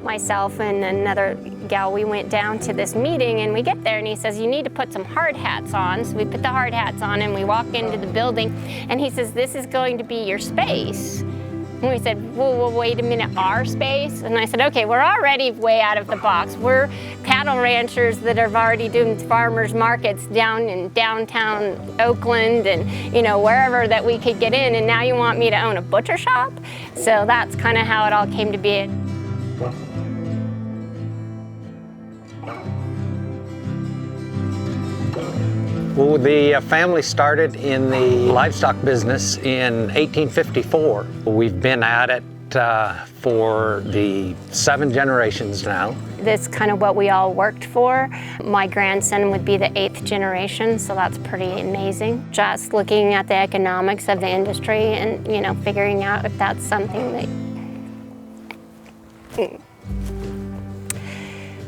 Myself and another gal, we went down to this meeting, and we get there and he says, you need to put some hard hats on. So we put the hard hats on and we walk into the building, and he says, this is going to be your space. And we said, well, wait a minute, our space? And I said, okay, we're already way out of the box. We're cattle ranchers that are already doing farmers markets down in downtown Oakland and, wherever that we could get in, and now you want me to own a butcher shop? So that's kind of how it all came to be. Well, the family started in the livestock business in 1854. We've been at it for the 7 generations now. That's kind of what we all worked for. My grandson would be the 8th generation, so that's pretty amazing. Just looking at the economics of the industry and, figuring out if that's something that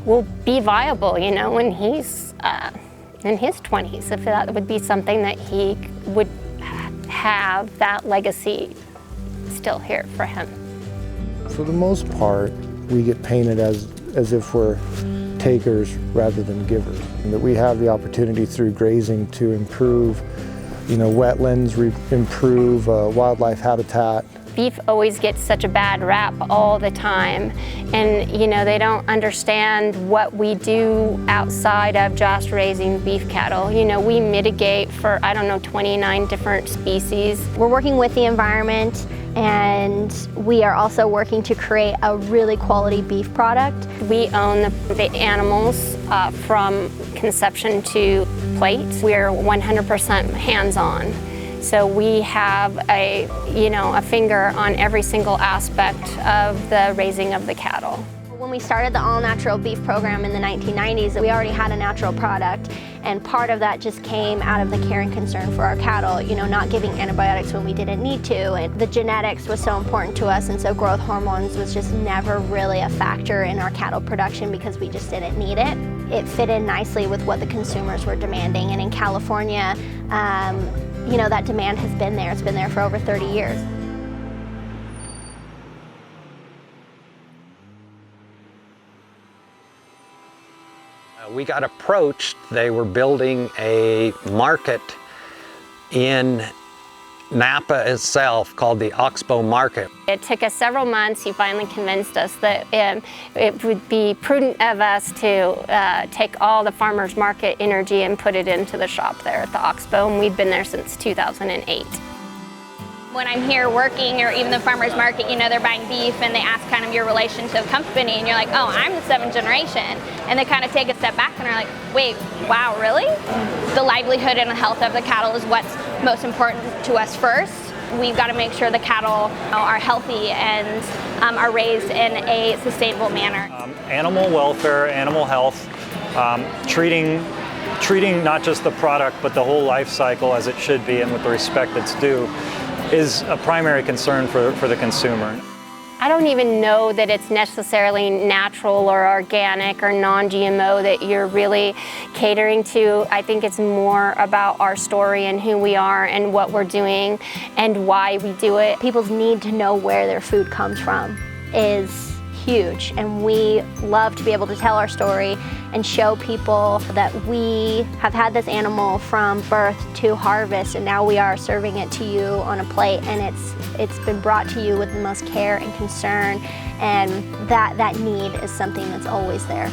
will be viable, when he's in his 20s, if that would be something that he would have that legacy still here for him. For the most part, we get painted as if we're takers rather than givers. And that we have the opportunity through grazing to improve, wetlands, improve wildlife habitat. Beef always gets such a bad rap all the time, and they don't understand what we do outside of just raising beef cattle. We mitigate for 29 different species. We're working with the environment, and we are also working to create a really quality beef product. We own the animals from conception to plate. We're 100% hands-on. So we have a finger on every single aspect of the raising of the cattle. When we started the all-natural beef program in the 1990s, we already had a natural product, and part of that just came out of the care and concern for our cattle, not giving antibiotics when we didn't need to. And the genetics was so important to us, and so growth hormones was just never really a factor in our cattle production because we just didn't need it. It fit in nicely with what the consumers were demanding, and in California, that demand has been there. It's been there for over 30 years. We got approached. They were building a market in Napa itself called the Oxbow Market. It took us several months. He finally convinced us that it would be prudent of us to take all the farmers market energy and put it into the shop there at the Oxbow, and we've been there since 2008. When I'm here working, or even the farmers market, they're buying beef and they ask kind of your relation to the company, and you're like, oh, I'm the 7th generation. And they kind of take a step back and are like, wait, wow, really? The livelihood and the health of the cattle is what's most important to us first. We've got to make sure the cattle are healthy and are raised in a sustainable manner. Animal welfare, animal health, treating not just the product, but the whole life cycle as it should be and with the respect that's due is a primary concern for the consumer. I don't even know that it's necessarily natural or organic or non-GMO that you're really catering to. I think it's more about our story and who we are and what we're doing and why we do it. People's need to know where their food comes from is huge, and we love to be able to tell our story and show people that we have had this animal from birth to harvest, and now we are serving it to you on a plate, and it's been brought to you with the most care and concern, and that need is something that's always there.